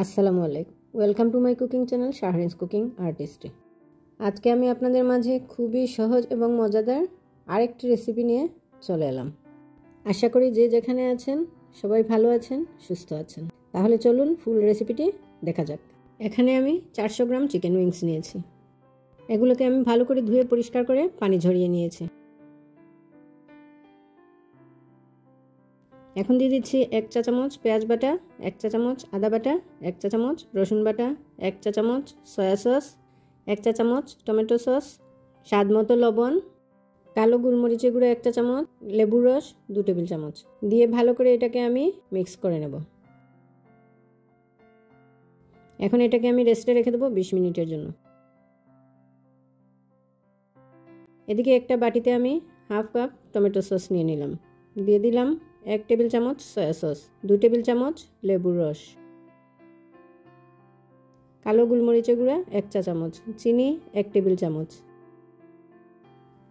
আসসালামু আলাইকুম, welcome to my cooking channel Shahrin's cooking আর্টিস্টে। আজকে আমি আপনাদের মাঝে খুবই সহজ এবং মজাদার আরেকটি রেসিপি নিয়ে চলে এলাম। আশা করি যে যেখানে আছেন সবাই ভালো আছেন, সুস্থ আছেন। তাহলে চলুন ফুল রেসিপিটি দেখা যাক। এখানে আমি 400 গ্রাম চিকেন উইংস নিয়েছি। এগুলোকে আমি ভালো করে ধুয়ে পরিষ্কার করে পানি ঝরিয়ে নিয়েছি। এখন দিয়ে দিচ্ছি 1 চা চামচ পেঁয়াজ বাটা, 1 চা চামচ আদা বাটা, 1 চা চামচ রসুন বাটা, 1 চা চামচ সয়া সস, 1 চা চামচ টমেটো সস, স্বাদ মতো লবণ, কালো গোলমরিচের গুঁড়ো 1 চা চামচ, লেবুর রস 2 টেবিল চামচ দিয়ে ভালো করে এটাকে আমি মিক্স করে নেব। এখন এটাকে আমি রেস্টে রেখে দেবো 20 মিনিটের জন্য। এদিকে একটা বাটিতে আমি হাফ কাপ টমেটো সস নিয়ে নিলাম, দিয়ে দিলাম 1 টেবিল চামচ সয়া সস, 2 টেবিল চামচ লেবুর রস, কালো গোলমরিচের গুঁড়া 1 চা চামচ, চিনি 1 টেবিল চামচ,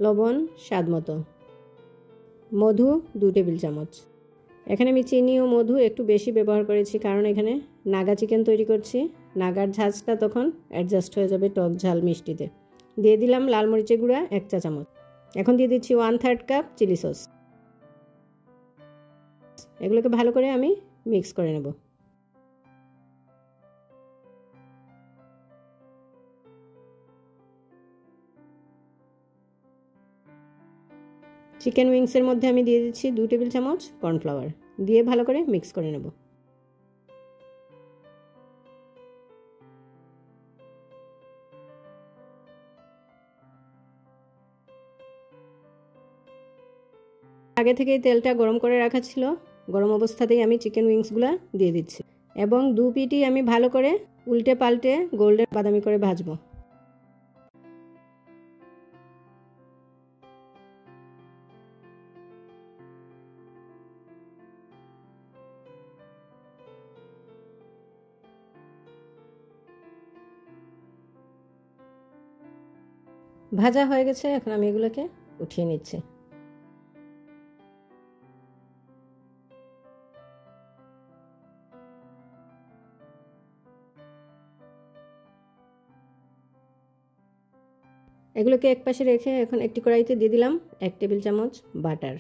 লবণ স্বাদ মতো, মধু 2 টেবিল চামচ। এখানে আমি চিনি ও মধু একটু বেশি ব্যবহার করেছি, কারণ এখানে নাগা চিকেন তৈরি করছি। নাগার ঝাঁজটা তখন অ্যাডজাস্ট হয়ে যাবে টক ঝাল মিষ্টিতে। দিয়ে দিলাম লাল মরিচের গুঁড়া 1 চা চামচ। এখন দিয়ে দিচ্ছি 1/3 কাপ চিলি সস। এগুলোকে ভালো করে আমি মিক্স করে নেব। চিকেন উইংসের মধ্যে আমি দিয়ে দিচ্ছি 2 টেবিল চামচ কর্নফ্লাওয়ার, দিয়ে ভালো করে মিক্স করে নেব। আগে থেকেই তেলটা গরম করে রাখা ছিল, গরম অবস্থাতেই আমি চিকেন উইংসগুলো দিয়ে দিচ্ছি এবং 2 পিঠই আমি ভালো করে উল্টে পাল্টে গোল্ডেন বাদামি করে ভাজবো। ভাজা হয়ে গেছে, এখন আমি এগুলোকে উঠিয়ে নিচ্ছি। এগুলোকে একপাশে রেখে এখন একটি কড়াইতে দিয়ে দিলাম 1 টেবিল চামচ বাটার,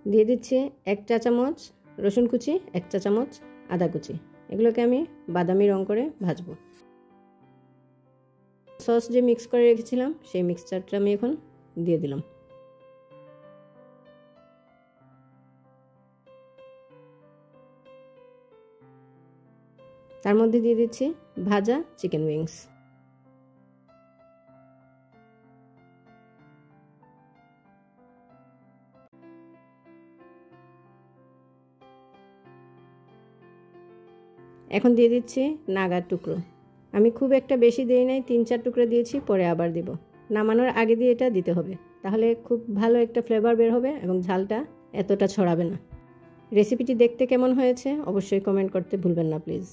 দিয়ে দিচ্ছি 1 চা চামচ রসুন কুচি, 1 চা চামচ আদা কুচি। এগুলোকে আমি বাদামি রং করে ভাজবো। সস যে মিক্স করে রেখেছিলাম সেই মিক্সচারটা আমি এখন দিয়ে দিলাম। তার মধ্যে দিয়ে দিচ্ছি ভাজা চিকেন উইংস। এখন দিয়ে দিচ্ছি নাগার টুকরো। আমি খুব একটা বেশি দিই নাই, 3-4 টুকরো দিয়েছি, পরে আবার দেব। নামানোর আগে দিয়ে এটা দিতে হবে, তাহলে খুব ভালো একটা ফ্লেভার বের হবে এবং ঝালটা এতটা ছড়াবে না। রেসিপিটি দেখতে কেমন হয়েছে অবশ্যই কমেন্ট করতে ভুলবেন না প্লিজ।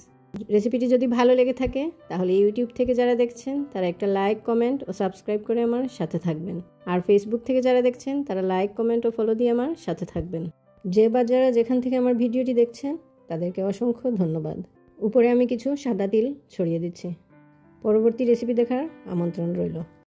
রেসিপিটি যদি ভালো লেগে থাকে তাহলে ইউটিউব থেকে যারা দেখছেন তারা একটা লাইক, কমেন্ট ও সাবস্ক্রাইব করে আমার সাথে থাকবেন। আর ফেসবুক থেকে যারা দেখছেন তারা লাইক, কমেন্ট ও ফলো দিয়ে আমার সাথে থাকবেন। যে বা যারা যেখান থেকে আমার ভিডিওটি দেখছেন তাদেরকে অসংখ্য ধন্যবাদ। উপরে আমি কিছু সাদা তিল ছড়িয়ে দিচ্ছি। পরবর্তী রেসিপি দেখার আমন্ত্রণ রইল।